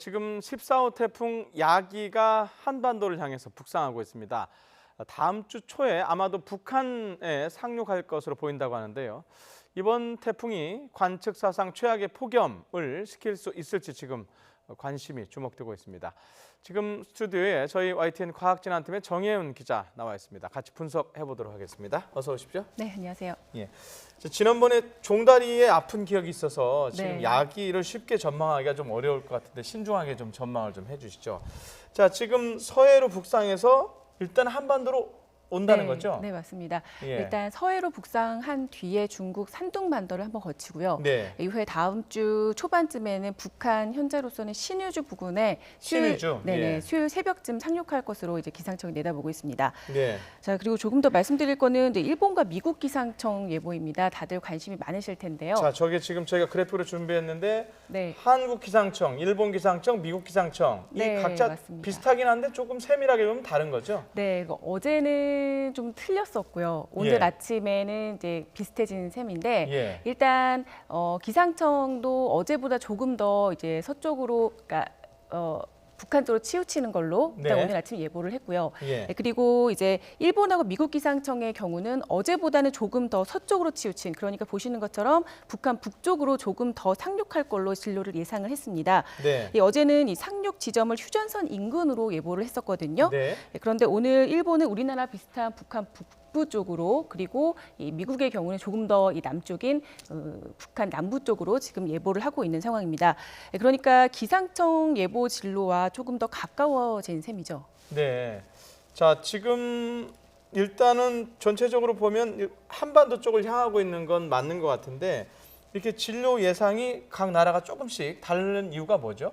지금 14호 태풍 야기가 한반도를 향해서 북상하고 있습니다. 다음 주 초에 아마도 북한에 상륙할 것으로 보인다고 하는데요. 이번 태풍이 관측 사상 최악의 폭염을 시킬 수 있을지 지금 관심이 주목되고 있습니다. 지금 스튜디오에 저희 YTN 과학진앙팀의 정혜은 기자 나와 있습니다. 같이 분석해 보도록 하겠습니다. 어서 오십시오. 네, 안녕하세요. 예. 지난번에 종다리에 아픈 기억이 있어서 지금 네. 야기를 쉽게 전망하기가 좀 어려울 것 같은데 신중하게 좀 전망을 좀 해주시죠. 자, 지금 서해로 북상해서 일단 한반도로 온다는 거죠? 네, 맞습니다. 예. 일단 서해로 북상한 뒤에 중국 산둥반도를 한번 거치고요. 네. 이후에 다음 주 초반쯤에는 북한 현재로서는 신의주 부근에 신의주? 예. 수요일 새벽쯤 상륙할 것으로 이제 기상청이 내다보고 있습니다. 네. 자, 그리고 조금 더 말씀드릴 거는 일본과 미국 기상청 예보입니다. 다들 관심이 많으실 텐데요. 자, 저게 지금 저희가 그래프를 준비했는데 네. 한국 기상청, 일본 기상청, 미국 기상청 네, 이 각자 맞습니다. 비슷하긴 한데 조금 세밀하게 보면 다른 거죠? 네, 어제는 좀 틀렸었고요. 오늘 예. 아침에는 이제 비슷해진 셈인데 예. 일단 기상청도 어제보다 조금 더 이제 서쪽으로, 그러니까 북한 쪽으로 치우치는 걸로 일단 네. 오늘 아침 예보를 했고요. 예. 네, 그리고 이제 일본하고 미국 기상청의 경우는 어제보다는 조금 더 서쪽으로 치우친, 그러니까 보시는 것처럼 북한 북쪽으로 조금 더 상륙할 걸로 진로를 예상을 했습니다. 네. 어제는 이 상륙 지점을 휴전선 인근으로 예보를 했었거든요. 네. 그런데 오늘 일본은 우리나라 비슷한 북한 북부 쪽으로, 그리고 이 미국의 경우는 조금 더 이 남쪽인 북한 남부 쪽으로 지금 예보를 하고 있는 상황입니다. 그러니까 기상청 예보 진로와 조금 더 가까워진 셈이죠. 네. 자, 지금 일단은 전체적으로 보면 한반도 쪽을 향하고 있는 건 맞는 것 같은데 이렇게 진로 예상이 각 나라가 조금씩 다른 이유가 뭐죠?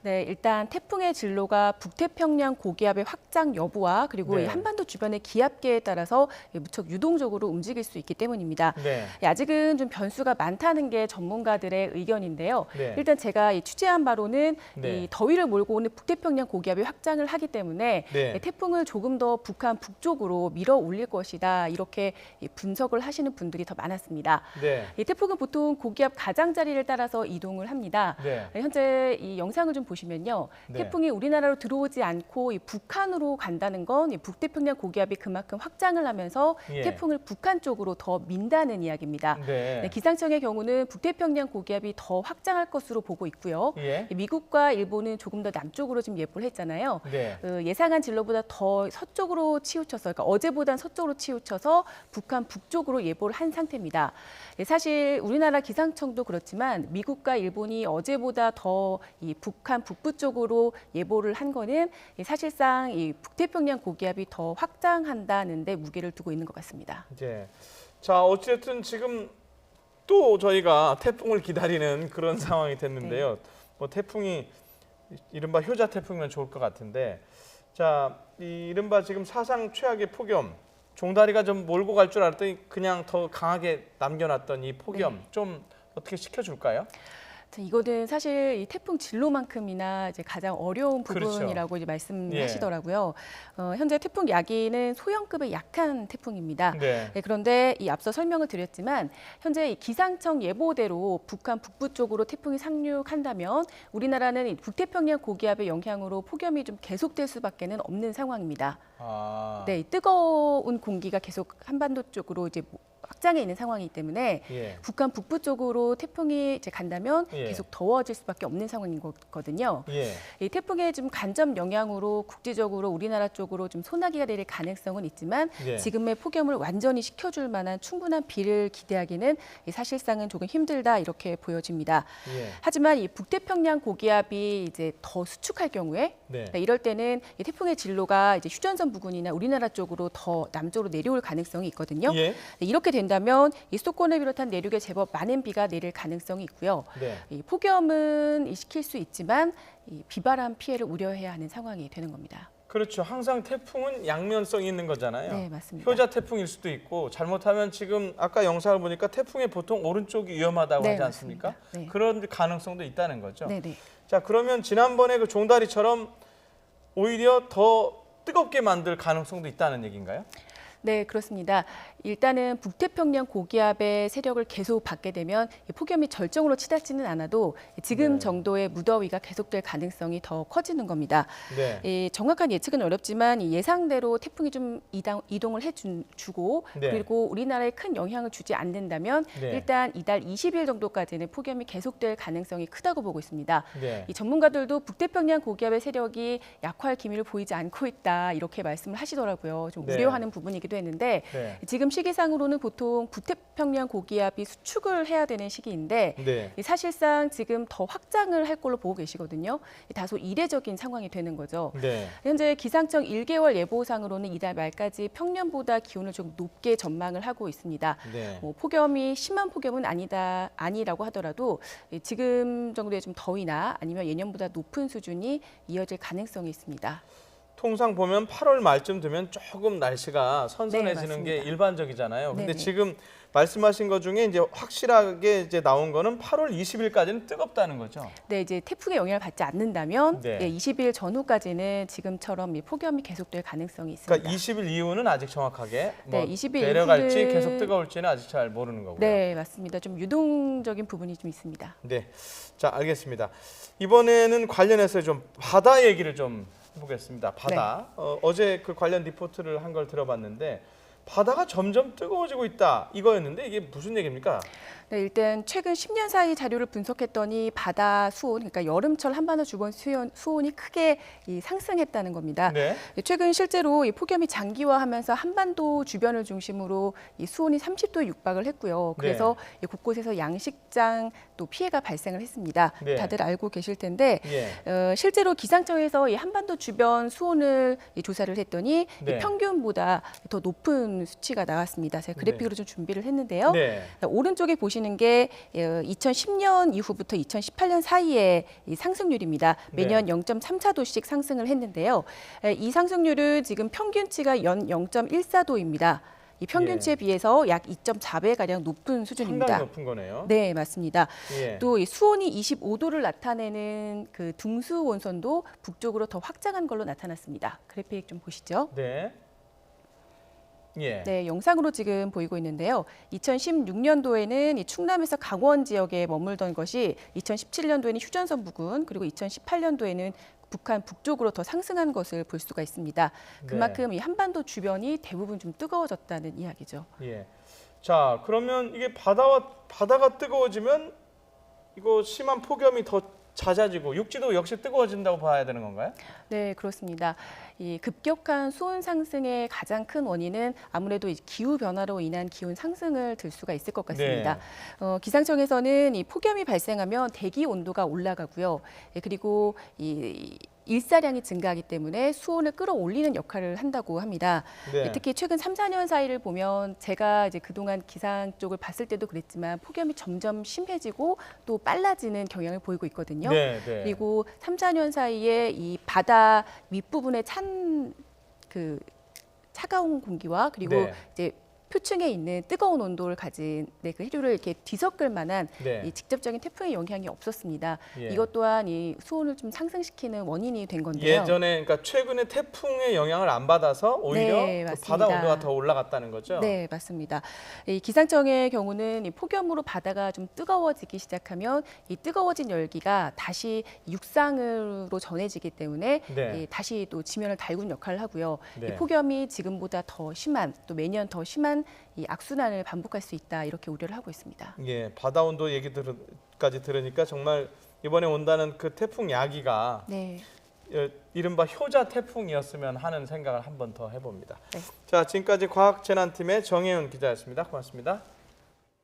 네, 일단 태풍의 진로가 북태평양 고기압의 확장 여부와 그리고 네. 이 한반도 주변의 기압계에 따라서 무척 유동적으로 움직일 수 있기 때문입니다. 네. 아직은 좀 변수가 많다는 게 전문가들의 의견인데요. 네. 일단 제가 취재한 바로는 네. 이 더위를 몰고 오는 북태평양 고기압이 확장을 하기 때문에 네. 태풍을 조금 더 북한 북쪽으로 밀어 올릴 것이다, 이렇게 분석을 하시는 분들이 더 많았습니다. 네. 이 태풍은 보통 고기압 가장자리를 따라서 이동을 합니다. 네. 현재 이 영상을 좀 보시면요, 네. 태풍이 우리나라로 들어오지 않고 이 북한으로 간다는 건 이 북태평양 고기압이 그만큼 확장을 하면서 예. 태풍을 북한 쪽으로 더 민다는 이야기입니다. 네. 네, 기상청의 경우는 북태평양 고기압이 더 확장할 것으로 보고 있고요. 예. 미국과 일본은 조금 더 남쪽으로 지금 예보를 했잖아요. 네. 예상한 진로보다 더 서쪽으로 치우쳐서, 그러니까 어제보단 서쪽으로 치우쳐서 북한 북쪽으로 예보를 한 상태입니다. 사실 우리나라 기상청도 그렇지만 미국과 일본이 어제보다 더 이 북한 북부 쪽으로 예보를 한 거는 사실상 이 북태평양 고기압이 더 확장한다는 데 무게를 두고 있는 것 같습니다. 이제 자, 어쨌든 지금 또 저희가 태풍을 기다리는 그런 상황이 됐는데요. 뭐 태풍이 이른바 효자 태풍이면 좋을 것 같은데, 자, 이 이른바 지금 사상 최악의 폭염, 종다리가 좀 몰고 갈 줄 알았더니 그냥 더 강하게 남겨놨던 이 폭염 좀 어떻게 식혀줄까요? 이거는 사실 이 태풍 진로만큼이나 이제 가장 어려운 부분이라고 그렇죠. 이제 말씀하시더라고요. 현재 태풍 야기는 소형급의 약한 태풍입니다. 네. 그런데 이 앞서 설명을 드렸지만 현재 이 기상청 예보대로 북한 북부 쪽으로 태풍이 상륙한다면 우리나라는 이 북태평양 고기압의 영향으로 폭염이 좀 계속될 수밖에는 없는 상황입니다. 아. 네, 이 뜨거운 공기가 계속 한반도 쪽으로 이제 확장해 있는 상황이기 때문에 예. 북한 북부 쪽으로 태풍이 이제 간다면 예. 계속 더워질 수밖에 없는 상황인 거거든요. 예. 이 태풍의 좀 간접 영향으로 국지적으로 우리나라 쪽으로 좀 소나기가 내릴 가능성은 있지만 예. 지금의 폭염을 완전히 식혀줄 만한 충분한 비를 기대하기는 사실상은 조금 힘들다, 이렇게 보여집니다. 예. 하지만 이 북태평양 고기압이 이제 더 수축할 경우에 네. 이럴 때는 이 태풍의 진로가 이제 휴전선 부근이나 우리나라 쪽으로 더 남쪽으로 내려올 가능성이 있거든요. 예. 이렇게 된다면 이 수도권을 비롯한 내륙에 제법 많은 비가 내릴 가능성이 있고요. 네. 이 폭염은 식힐 수 있지만 이 비바람 피해를 우려해야 하는 상황이 되는 겁니다. 그렇죠. 항상 태풍은 양면성이 있는 거잖아요. 네, 맞습니다. 효자 태풍일 수도 있고 잘못하면 지금 아까 영상을 보니까 태풍의 보통 오른쪽이 위험하다고 네, 하지 않습니까? 맞습니다. 네. 그런 가능성도 있다는 거죠. 네, 네. 자, 그러면 지난번에 그 종다리처럼 오히려 더 뜨겁게 만들 가능성도 있다는 얘기인가요? 네, 그렇습니다. 일단은 북태평양 고기압의 세력을 계속 받게 되면 이 폭염이 절정으로 치닫지는 않아도 지금 네. 정도의 무더위가 계속될 가능성이 더 커지는 겁니다. 네. 이 정확한 예측은 어렵지만 이 예상대로 태풍이 좀 이동을 해주고 네. 그리고 우리나라에 큰 영향을 주지 않는다면 네. 일단 이달 20일 정도까지는 폭염이 계속될 가능성이 크다고 보고 있습니다. 네. 이 전문가들도 북태평양 고기압의 세력이 약화할 기미를 보이지 않고 있다 이렇게 말씀을 하시더라고요. 좀 네. 우려하는 부분이기도 했는데 네. 지금 시기상으로는 보통 북태평양 고기압이 수축을 해야 되는 시기인데 네. 사실상 지금 더 확장을 할 걸로 보고 계시거든요. 다소 이례적인 상황이 되는 거죠. 네. 현재 기상청 1개월 예보상으로는 이달 말까지 평년보다 기온을 좀 높게 전망을 하고 있습니다. 네. 뭐 폭염이 심한 폭염은 아니라고 하더라도 지금 정도의 좀 더위나 아니면 예년보다 높은 수준이 이어질 가능성이 있습니다. 통상 보면 8월 말쯤 되면 조금 날씨가 네, 선선해지는 맞습니다. 게 일반적이잖아요. 근데 네네. 지금 말씀하신 것 중에 이제 확실하게 이제 나온 거는 8월 20일까지는 뜨겁다는 거죠. 네, 이제 태풍의 영향을 받지 않는다면 네. 20일 전후까지는 지금처럼 이 폭염이 계속될 가능성이 있습니다. 그러니까 20일 이후는 아직 정확하게 뭐 네, 20일 내려갈지 이후는- 계속 뜨거울지는 아직 잘 모르는 거고요. 네, 맞습니다. 좀 유동적인 부분이 좀 있습니다. 네. 자, 알겠습니다. 이번에는 관련해서 좀 바다 얘기를 좀 해보겠습니다. 바다. 어제 그 관련 리포트를 한 걸 들어봤는데 바다가 점점 뜨거워지고 있다 이거였는데 이게 무슨 얘기입니까? 네, 일단 최근 10년 사이 자료를 분석했더니 바다 수온, 그러니까 여름철 한반도 주변 수온이 크게 상승했다는 겁니다. 네. 최근 실제로 이 폭염이 장기화하면서 한반도 주변을 중심으로 이 수온이 30도에 육박을 했고요. 그래서 이 곳곳에서 양식장 또 피해가 발생을 했습니다. 네. 다들 알고 계실 텐데 예. 실제로 기상청에서 이 한반도 주변 수온을 조사를 했더니 네. 이 평균보다 더 높은 수치가 나왔습니다. 제가 그래픽으로 좀 준비를 했는데요. 네. 오른쪽에 보시는 게 2010년 이후부터 2018년 사이의 이 상승률입니다. 매년 0.34도씩 상승을 했는데요. 이 상승률은 지금 평균치가 연 0.14도입니다. 이 평균치에 비해서 약 2.4배 가량 높은 수준입니다. 상당히 높은 거네요. 네, 맞습니다. 예. 또 이 수온이 25도를 나타내는 그 등수 원선도 북쪽으로 더 확장한 걸로 나타났습니다. 그래픽 좀 보시죠. 네. 예. 네, 영상으로 지금 보이고 있는데요. 2016년도에는 이 충남에서 강원 지역에 머물던 것이 2017년도에는 휴전선 부근, 그리고 2018년도에는 북한 북쪽으로 더 상승한 것을 볼 수가 있습니다. 그만큼 이 한반도 주변이 대부분 좀 뜨거워졌다는 이야기죠. 예. 자, 그러면 이게 바다가 뜨거워지면 이거 심한 폭염이 더 잦아지고 육지도 역시 뜨거워진다고 봐야 되는 건가요? 네, 그렇습니다. 이 급격한 수온 상승의 가장 큰 원인은 아무래도 이 기후 변화로 인한 기온 상승을 들 수가 있을 것 같습니다. 기상청에서는 이 폭염이 발생하면 대기 온도가 올라가고요. 그리고 이 일사량이 증가하기 때문에 수온을 끌어올리는 역할을 한다고 합니다. 네. 특히 최근 3, 4년 사이를 보면 제가 이제 그동안 기상 쪽을 봤을 때도 그랬지만 폭염이 점점 심해지고 또 빨라지는 경향을 보이고 있거든요. 네, 네. 그리고 3, 4년 사이에 이 바다 윗부분에 그 차가운 공기와 그리고 네. 이제 표층에 있는 뜨거운 온도를 가진 그 해류를 이렇게 뒤섞을 만한 네. 이 직접적인 태풍의 영향이 없었습니다. 예. 이것 또한 이 수온을 좀 상승시키는 원인이 된 건데요. 예전에 그러니까 최근에 태풍의 영향을 안 받아서 오히려 네, 그 바다 맞습니다. 온도가 더 올라갔다는 거죠. 네, 맞습니다. 이 기상청의 경우는 이 폭염으로 바다가 좀 뜨거워지기 시작하면 이 뜨거워진 열기가 다시 육상으로 전해지기 때문에 네. 이 다시 또 지면을 달군 역할을 하고요. 네. 이 폭염이 지금보다 더 심한 또 매년 더 심한 이 악순환을 반복할 수 있다 이렇게 우려를 하고 있습니다. 예, 바다 온도 얘기까지 들으니까 정말 이번에 온다는 그 태풍 야기가 네. 이른바 효자 태풍이었으면 하는 생각을 한 번 더 해봅니다. 네. 자, 지금까지 과학재난팀의 정혜윤 기자였습니다. 고맙습니다.